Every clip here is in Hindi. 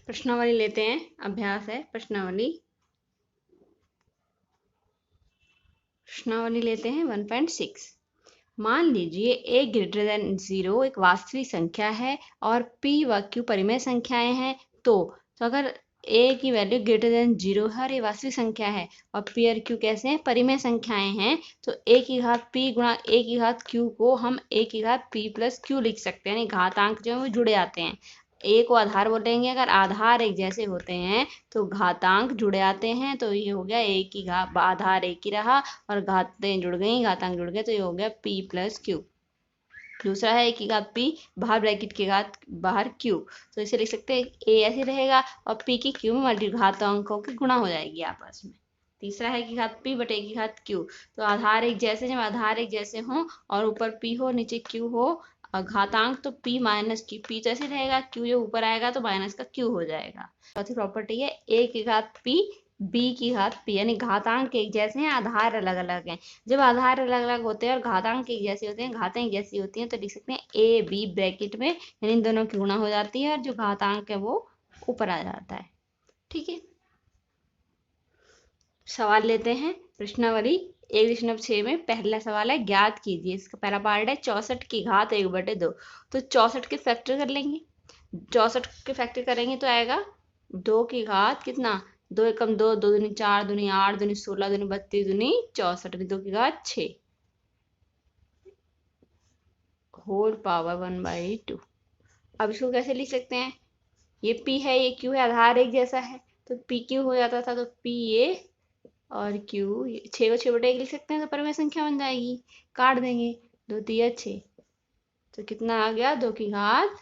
प्रश्नावली लेते हैं। अभ्यास है प्रश्नावली। प्रश्नावली लेते हैं 1.6। मान लीजिए a ग्रेटर देन 0 एक वास्तविक संख्या है और p व q परिमेय संख्याएं हैं। तो अगर a की वैल्यू ग्रेटर देन 0 है और ये वास्तविक संख्या है और p और q कैसे हैं, परिमेय संख्याएं हैं, तो a की घात p गुणा a की घात q को हम a की घात p प्लस q लिख सकते हैं। यानी घातांक जो है वो जुड़े आते हैं। a को आधार बोलेंगे, अगर आधार एक जैसे होते हैं तो घातांक जुड़े आते हैं। तो ये हो गया a की घात, आधार एक ही रहा और घातें जुड़ गई, घातांक जुड़ गए, तो ये हो गया p प्लस q। दूसरा है a की घात p, बाहर ब्रैकेट की घात बाहर q, तो इसे लिख सकते हैं a ऐसे रहेगा और p की q में मल्टी घातांकों की गुणा हो जाएगी आपस में। तीसरा है कि घात p बटे की घात q, तो आधार एक जैसे, जब आधार एक जैसे हो और ऊपर p हो नीचे q हो और घातांक तो p माइनस q, p तो ऐसे रहेगा, q जो ऊपर आएगा तो माइनस का q हो जाएगा। चौथी प्रॉपर्टी है a की घात p b की घात p, यानी घातांक एक जैसे हैं, आधार अलग अलग हैं। जब आधार अलग अलग होते हैं और घातांक एक जैसे होते हैं, घातें एक जैसी होती हैं, तो लिख सकते हैं a b ब्रैकेट में, यानी इन दोनों की गुणा हो जाती है और जो घातांक है वो ऊपर आ जाता है। ठीक है, सवाल लेते हैं। प्रश्नावली 1.6 में पहला सवाल है, ज्ञात कीजिए। इसका पहला पार्ट है 64 की घात 1/2। तो 64 के फैक्टर कर लेंगे। 64 के फैक्टर करेंगे तो आएगा 2 की घात कितना, 2 एकम 2, 2 दूनी 4, दूनी 8, दूनी 16, दूनी 32, दूनी 64, 2 की घात 6 होल पावर 1/2। अब इसको कैसे लिख सकते हैं, ये p है ये q है, आधार एक जैसा है तो p q हो जाता था, तो p ये और q 6 को 6/1 लिख सकते हैं, तो परिमेय संख्या बन जाएगी। काट देंगे, 2 तिया 6, तो कितना आ गया, 2 की घात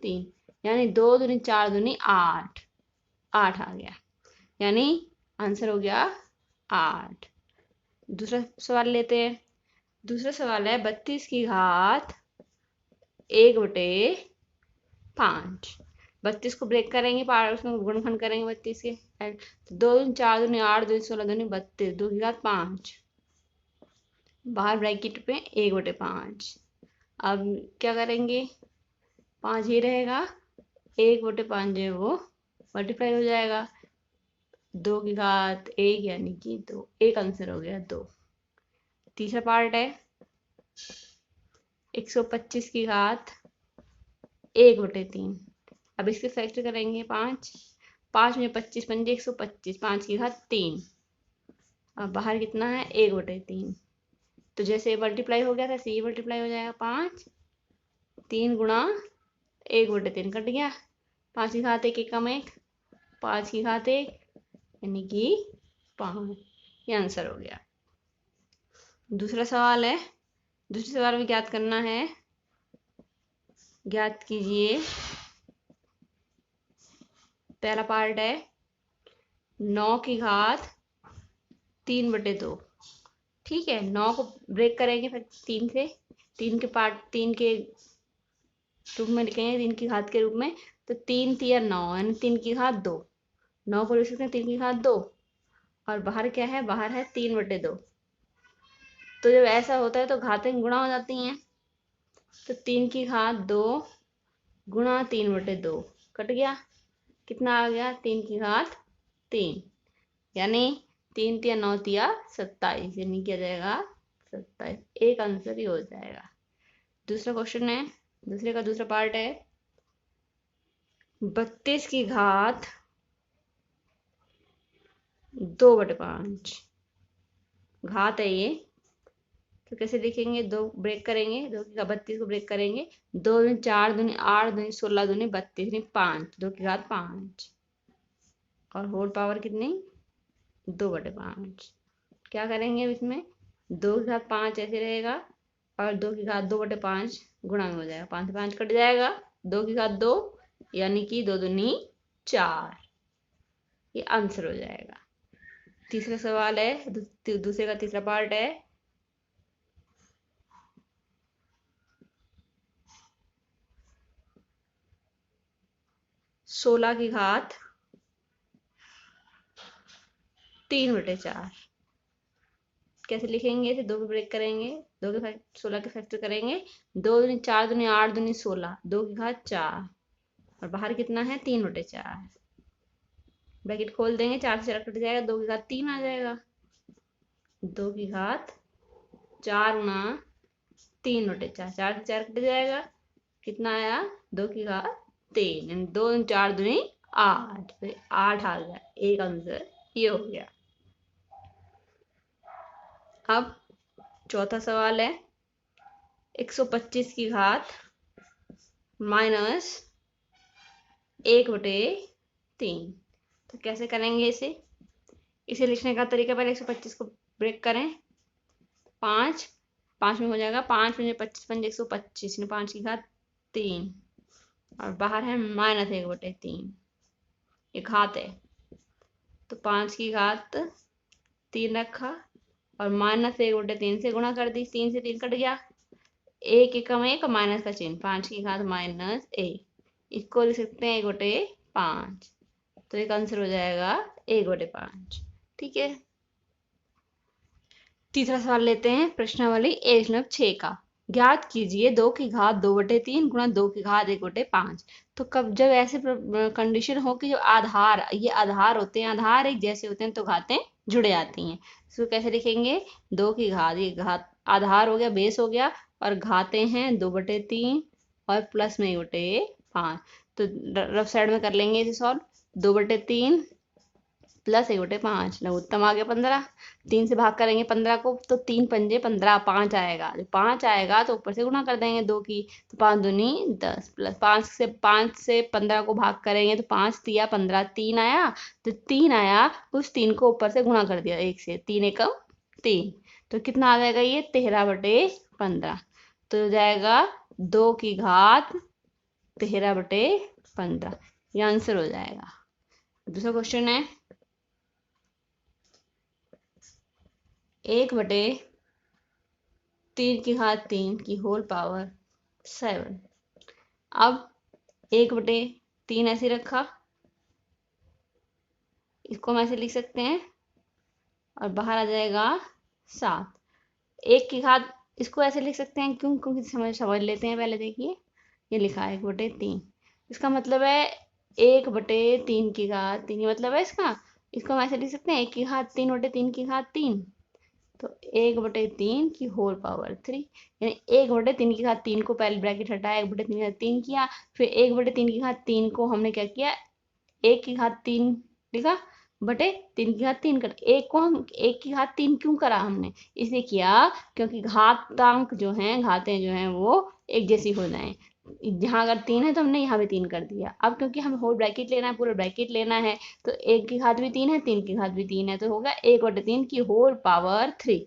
3, यानी 2 दूनी 4 दूनी 8, 8 आ गया, यानी आंसर हो गया 8। दूसरा सवाल लेते हैं। दूसरा सवाल है 32 की घात 1/5। 32 को ब्रेक करेंगे, पार उसमें गुणनखंड करेंगे 32 के, तो 2 दूनी 4 दूनी 8 दूनी 16 दूनी 32, 2 की घात 5, बाहर ब्रैकेट पे 1/5। अब क्या करेंगे, 5 ही रहेगा, 1/5 जो है वो मल्टीप्लाई हो जाएगा, 2 की घात 1 यानी कि 2, एक आंसर हो गया 2। तीसरा पार्ट है 125 की घात 1/3। अब इसके फैक्टर करेंगे 5, 5 में 25 पंजे 125, 5 की घात 3, अब बाहर कितना है 1/3, तो जैसे मल्टीप्लाई हो गया था सी मल्टीप्लाई हो जाएगा, 5 3 गुणा 1/3 कट गया, 5 की घात 1 एकम 1, 5 की घात 1 यानी कि 5, ये आंसर हो गया। दूसरा सवाल है, दूसरे सवाल में ज्ञात करना है, ज्ञात कीजिए। पहला पार्ट है 9 की घात 3/2। ठीक है, 9 को ब्रेक करेंगे फिर 3 से, 3 के पार्ट 3 के रूप में लिखेंगे, 3 की घात के रूप में, तो 3 तिया 9 यानी 3 की घात 2, 9 को लिख सकते हैं 3 की घात 2, और बाहर क्या है, बाहर है 3/2। तो जब ऐसा होता है तो घातें गुणा हो जाती हैं, तो 3 की घात 2 गुणा 3/2 कट गया, कितना आ गया, 3 की घात 3, यानी 3 तिया 9 तिया 27, यानी क्या जाएगा 27, एक आंसर ही हो जाएगा। दूसरा क्वेश्चन है, दूसरे का दूसरा पार्ट है 32 की घात 2/5। घात है ये, तो कैसे लिखेंगे, 2 ब्रेक करेंगे, 2 की घात 32 को ब्रेक करेंगे, 2 दूनी 4 दूनी 8 दूनी 16 दूनी 32 यानी 5, 2 की घात 5 और होल पावर कितनी 2/5। क्या करेंगे अब इसमें, 2 की घात 5 ऐसे रहेगा और 2 की घात 2/5 गुणा में हो जाएगा, 5 से 5 कट जाएगा, 2 की घात 2 यानी कि 2 दूनी 4, ये आंसर हो जाएगा। तीसरा सवाल है, दूसरे का तीसरा पार्ट है 16 की घात 3/4। कैसे लिखेंगे, इसे 2 को ब्रेक करेंगे, 2 के 16 के फैक्टर करेंगे, 2 दूनी 4 दूनी 8 दूनी 16, 2 की घात 4 और बाहर कितना है 3/4। ब्रैकेट खोल देंगे, 4 से 4 कट जाएगा, 2 की घात 3 आ जाएगा। 2 की घात 4 गुणा 3/4, 4 से 4 कट जाएगा, कितना आया 2 की घात 3, यानी 2 4 दूनी 8, तो 8 आ गया। एक आंसर ये हो गया। अब चौथा सवाल है 125 की घात माइनस 1/3। तो कैसे करेंगे इसे लिखने का तरीका, पहले 125 को ब्रेक करें, 5 में हो जाएगा, 5 पंजे 25, 5 125, 5 की घात 3 और बाहर है -1/3, ये घात है, तो 5 की घात 3 रखा और -1/3 से गुणा कर दी, 3 से 3 कट गया, 1 एकम 1 माइनस का चिन्ह, 5 की घात -1, इसको लिख सकते हैं 1/5, तो एक आंसर हो जाएगा 1/5। ठीक है। तीसरा सवाल लेते हैं प्रश्नावली 1/6 का। ज्ञात कीजिए 2 की घात 2/3 गुणा 2 की घात 1/5। तो कब जब ऐसे कंडीशन हो कि जो आधार, ये आधार होते हैं, आधार एक जैसे होते हैं तो घातें जुड़ जाती हैं। इसको कैसे लिखेंगे, 2 की घात, ये घात आधार हो गया, बेस हो गया, और घातें हैं 2/3 और प्लस में 1/5। तो रफ साइड में कर लेंगे इसे सॉल्व, 2/3 प्लस 1/5, लघुत्तम आ गया 15, 3 से भाग करेंगे 15 को, तो 3 पंजे 15, 5 आएगा, जब 5 आएगा तो ऊपर से गुणा कर देंगे 2 की, तो 5 दूनी 10, प्लस 5 से 15 को भाग करेंगे तो 5 तिया 15, 3 आया, तो 3 आया, उस 3 को ऊपर से गुणा कर दिया 1 से, 3 एकम 3, तो कितना आ जाएगा ये 13/15, तो हो जाएगा 2 की घात 13/15, ये आंसर हो जाएगा। दूसरा क्वेश्चन है 1/3 की घात 3 की होल पावर 7। अब 1/3 ऐसे रखा, इसको हम ऐसे लिख सकते हैं और बाहर आ जाएगा 7। 1 की घात इसको ऐसे लिख सकते हैं, क्यों, क्योंकि समझ लेते हैं पहले। देखिए ये लिखा है 1/3, इसका मतलब है 1/3 की घात 3, मतलब है इसको हम ऐसे लिख सकते हैं 1 की घात 3/3 की घात 3, तो 1/3 की होल पावर 3, यानी 1/3 की घात 3 को पहले ब्रैकेट हटाया, 1/3 की घात 3 किया, फिर 1/3 की घात 3 को हमने क्या किया, 1 की घात 3 लिखा बटे 3 की घात 3 कर, एक को हम 1 की घात 3 क्यों करा हमने, इसलिए किया क्योंकि घातांक जो हैं, घातें जो हैं वो एक जैसी हो जाएं। जहाँ अगर 3 है तो हमने यहाँ भी 3 कर दिया। अब क्योंकि हमें होल ब्रैकेट लेना है, पूरा ब्रैकेट लेना है, तो 1 की घात भी 3 है, 3 की घात भी 3 है, तो होगा 1/3 की होल पावर 3,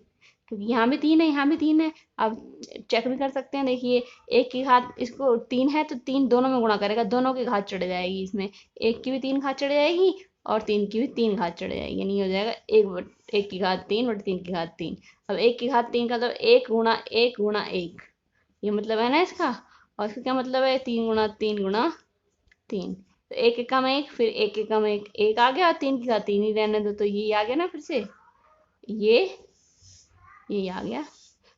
क्योंकि यहाँ भी 3 है, यहाँ भी 3 है। अब चेक भी कर सकते हैं, देखिए 1 की घात, इसको 3 है तो 3 दोनों में गुणा करेगा, दोनों की घात चढ़ जाएगी, इसमें 1 की भी 3 घात चढ़ जाएगी और 3 की भी 3 घात चढ़ जाएगी, यानी हो जाएगा 1 की घात 3/3 की घात 3। अब 1 की घात 3 का मतलब 1 गुणा 1 गुणा 1, ये मतलब है ना इसका, और इसका क्या मतलब है 3 गुणा 3 गुणा 3, तो 1 एकम 1, फिर 1 एकम 1 1 आ गया, 3 की घात 3 ही रहने दो, तो ये आ गया ना, फिर से ये आ गया।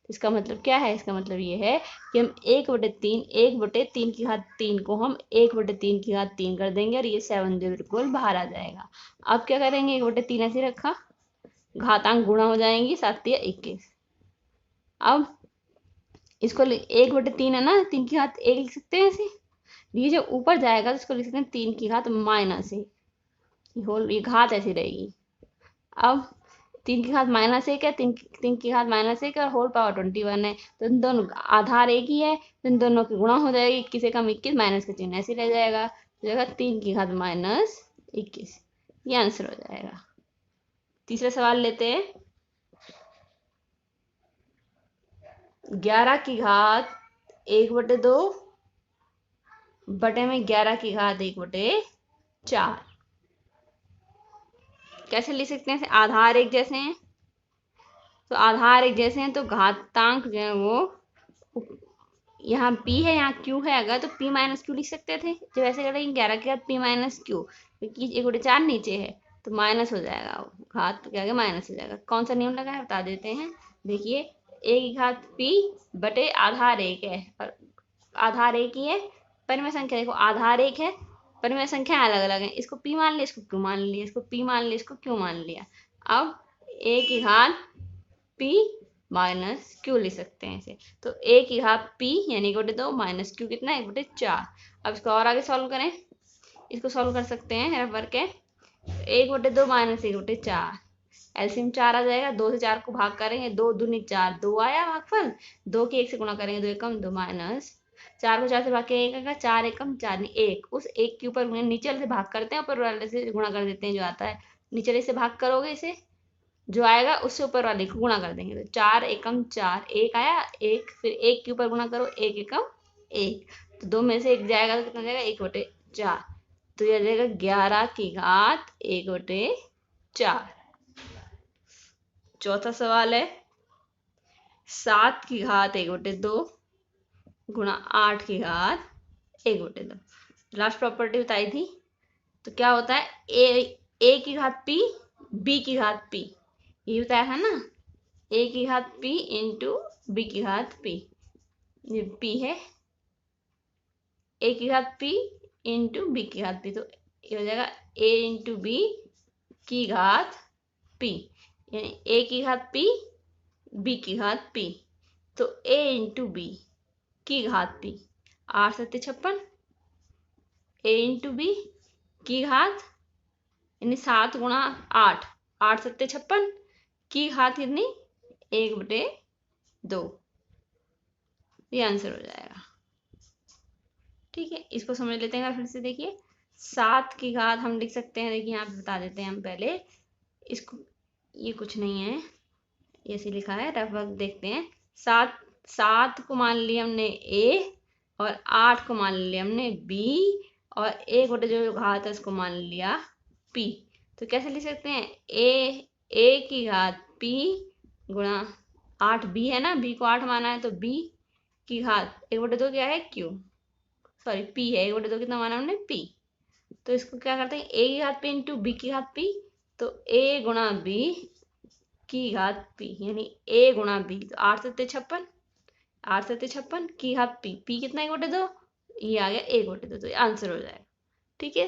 इसका मतलब क्या है, इसका मतलब ये है कि हम 1/3 की घात 3 को हम 1/3 की घात 3 कर देंगे और ये 7 जो बिल्कुल बाहर आ जाएगा। अब क्या करेंगे, 1/3 ऐसे रखा, घातांक गुणा हो जाएंगी, 7 या 21। अब इसको 1/3 है ना, 3 की घात 1 लिख सकते हैं ऐसे, ये जो ऊपर जाएगा तो इसको लिख सकते हैं 3 की घात -1, ये घात ऐसी रहेगी। अब 3 की घात -1 है, 3 की घात -1 और होल पावर 21 है, तो इन दोनों आधार एक ही है, तो इन दोनों की गुणा हो जाएगी, 21 एकम 21, माइनस का चिन्ह ऐसे रह जाएगा, तो जाएगा 3 की घात -21, ये आंसर हो जाएगा। तीसरा सवाल लेते हैं 11 की घात 1/2 बटे में 11 की घात 1/4, कैसे लिख सकते हैं, आधार एक जैसे हैं, तो आधार एक जैसे हैं तो घातांक जो है वो, यहाँ p है यहाँ q है, अगर तो p माइनस क्यू लिख सकते थे, जब ऐसे करेंगे 11 के बाद p माइनस क्यू, क्योंकि 1/4 नीचे है तो माइनस हो जाएगा, घात तो क्या है माइनस हो जाएगा। कौन सा नियम लगा है बता देते हैं, देखिए 1 की घात p बटे आधार एक है, और आधार एक ही है परिमेय संख्या देखो आधार एक है, परिमेय संख्या अलग अलग है, इसको p मान लिया, इसको q मान लिया, इसको p मान लिया, इसको q मान लिया। अब a की घात p माइनस q लिख सकते हैं इसे। तो a की घात p यानी 1/2 माइनस q कितना है 1/4। अब इसको और आगे सॉल्व करें, इसको सॉल्व कर सकते हैं रफ करके। 1/2 माइनस 1/4, एलसीएम 4 आ जाएगा, 2 से 4 को भाग करेंगे, 2 दूनी 4, 2 आया भागफल, 2 के 1 से गुणा करेंगे, 2 एकम 2 माइनस 4 को 4 से भाग के 1 आएगा, 4 एकम 4 नहीं 1, उस 1 के ऊपर नीचे वाले से भाग करते हैं, ऊपर वाले से गुणा कर देते हैं जो आता है। नीचे वाले से भाग करोगे इसे, जो आएगा उससे ऊपर वाले को गुणा कर देंगे, तो 4 एकम 4, 1 आया 1, फिर 1 के ऊपर गुणा करो, 1 एकम 1, तो 2 में से 1 जाएगा तो कितना जाएगा 1/4, तो यह जाएगा 11 की घात 1/4। चौथा सवाल है 7 की घात 1/2 गुणा 8 की घात 1/2। लास्ट प्रॉपर्टी बताई थी, तो क्या होता है ए की घात p, b की घात p, ये बताया था ना, a की घात p इंटू b की घात p, ये p है, a की घात p इंटू b की घात p, तो ये हो जाएगा a इंटू b की घात p, यानी a की घात p b की घात p, तो a इंटू b की घात p, 8 सत्ते 56, a इंटू b की घात यानी 7 गुणा 8, 8 सत्ते 56 की घात कितनी 1/2, ये आंसर हो जाएगा। ठीक है, इसको समझ लेते हैं फिर से। देखिए 7 की घात हम लिख सकते हैं, देखिए यहाँ पे बता देते हैं हम पहले इसको, ये कुछ नहीं है, ऐसे लिखा है, रफ देखते हैं। 7 को मान लिया हमने a और 8 को मान लिया हमने b और 1/2 जो घात है उसको मान लिया p, तो कैसे लिख सकते हैं a की घात p गुणा 8 b है ना, b को 8 माना है, तो b की घात 1/2 क्या है q, सॉरी p है, 1/2 कितना माना हमने p, तो इसको क्या करते हैं a की घात p इंटू b की घात p, तो a गुणा b की घात p, यानी a गुणा b, तो 8 सत्ते 56, 8 सत्ते 56 की घात p, p कितना 1/2, ये आ गया 1/2, तो आंसर हो जाएगा। ठीक है।